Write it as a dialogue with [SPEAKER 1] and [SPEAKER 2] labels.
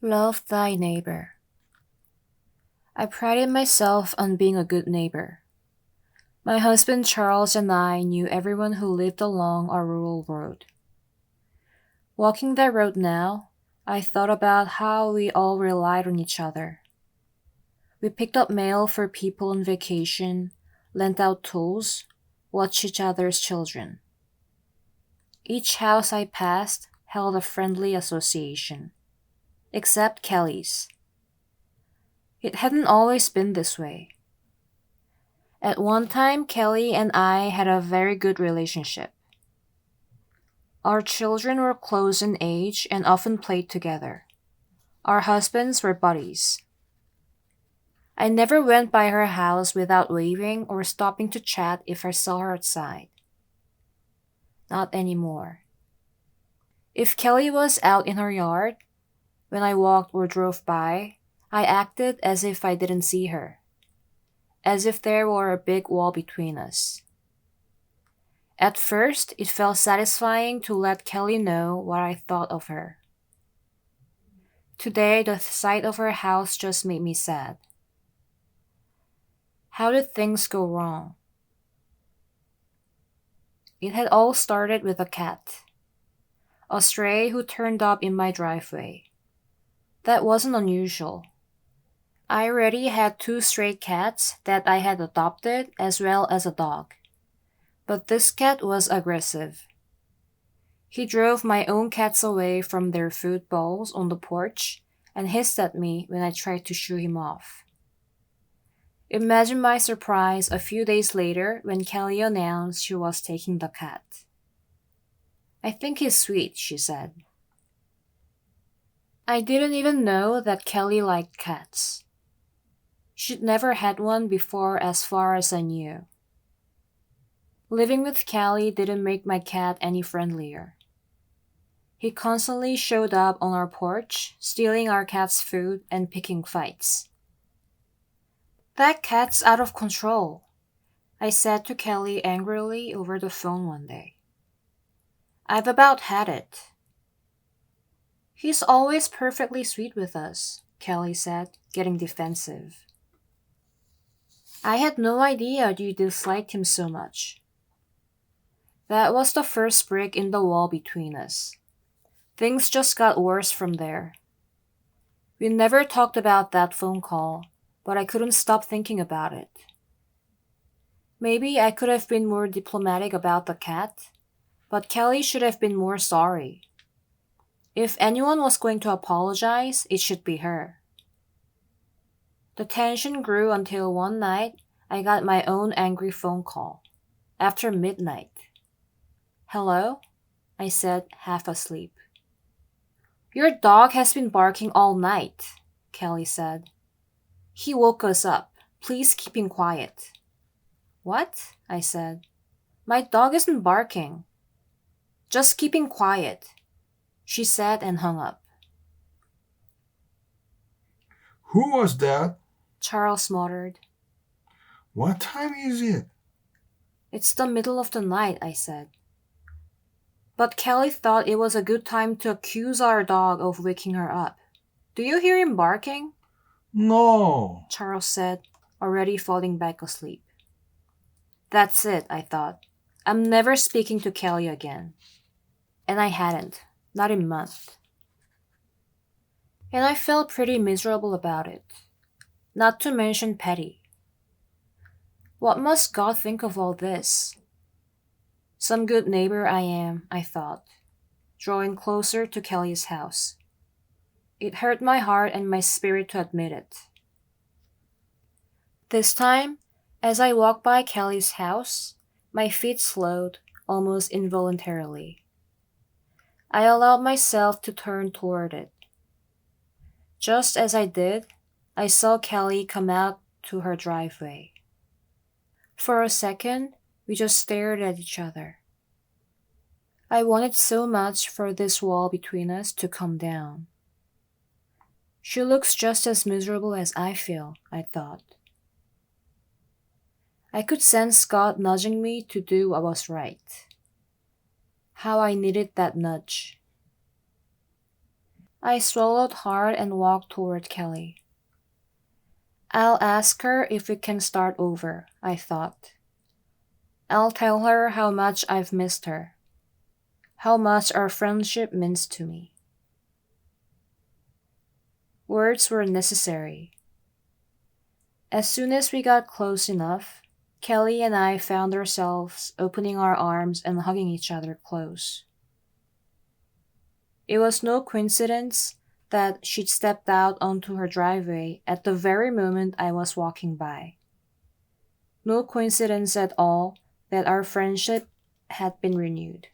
[SPEAKER 1] Love thy neighbor. I prided myself on being a good neighbor. My husband Charles and I knew everyone who lived along our rural road. Walking that road now, I thought about how we all relied on each other. We picked up mail for people on vacation, lent out tools, watched each other's children. Each house I passed held a friendly association, except Kelly's. It hadn't always been this way. At one time, Kelly and I had a very good relationship. Our children were close in age and often played together. Our husbands were buddies. I never went by her house without waving or stopping to chat if I saw her outside. Not anymore. If Kelly was out in her yard, when I walked or drove by, I acted as if I didn't see her, as if there were a big wall between us. At first, it felt satisfying to let Kelly know what I thought of her. Today, the sight of her house just made me sad. How did things go wrong? It had all started with a cat, a stray who turned up in my driveway. That wasn't unusual. I already had two stray cats that I had adopted as well as a dog. But this cat was aggressive. He drove my own cats away from their food bowls on the porch and hissed at me when I tried to shoo him off. Imagine my surprise a few days later when Kelly announced she was taking the cat. "I think he's sweet," she said. I didn't even know that Kelly liked cats. She'd never had one before as far as I knew. Living with Kelly didn't make my cat any friendlier. He constantly showed up on our porch, stealing our cat's food and picking fights. "That cat's out of control," I said to Kelly angrily over the phone one day. "I've about had it." "He's always perfectly sweet with us," Kelly said, getting defensive. "I had no idea you disliked him so much." That was the first brick in the wall between us. Things just got worse from there. We never talked about that phone call, but I couldn't stop thinking about it. Maybe I could have been more diplomatic about the cat, but Kelly should have been more sorry. If anyone was going to apologize, it should be her. The tension grew until one night I got my own angry phone call, after midnight. "Hello?" I said, half asleep. "Your dog has been barking all night," Kelly said. "He woke us up. Please keep him quiet." "What?" I said. "My dog isn't barking." "Just keep him quiet," she said and hung up.
[SPEAKER 2] Who was that?
[SPEAKER 1] Charles muttered.
[SPEAKER 2] What time is it?
[SPEAKER 1] "It's the middle of the night," I said. But Kelly thought it was a good time to accuse our dog of waking her up. "Do you hear him barking?"
[SPEAKER 2] No.
[SPEAKER 1] Charles said, already falling back asleep. That's it, I thought. I'm never speaking to Kelly again. And I hadn't, not in months. And I felt pretty miserable about it. Not to mention petty. What must God think of all this? Some good neighbor I am, I thought, drawing closer to Kelly's house. It hurt my heart and my spirit to admit it. This time, as I walked by Kelly's house, my feet slowed, almost involuntarily. I allowed myself to turn toward it. Just as I did, I saw Kelly come out to her driveway. For a second, we just stared at each other. I wanted so much for this wall between us to come down. She looks just as miserable as I feel, I thought. I could sense God nudging me to do what was right. How I needed that nudge. I swallowed hard and walked toward Kelly. I'll ask her if we can start over, I thought. I'll tell her how much I've missed her, how much our friendship means to me. Words were necessary. As soon as we got close enough, Kelly and I found ourselves opening our arms and hugging each other close. It was no coincidence that she'd stepped out onto her driveway at the very moment I was walking by. No coincidence at all that our friendship had been renewed.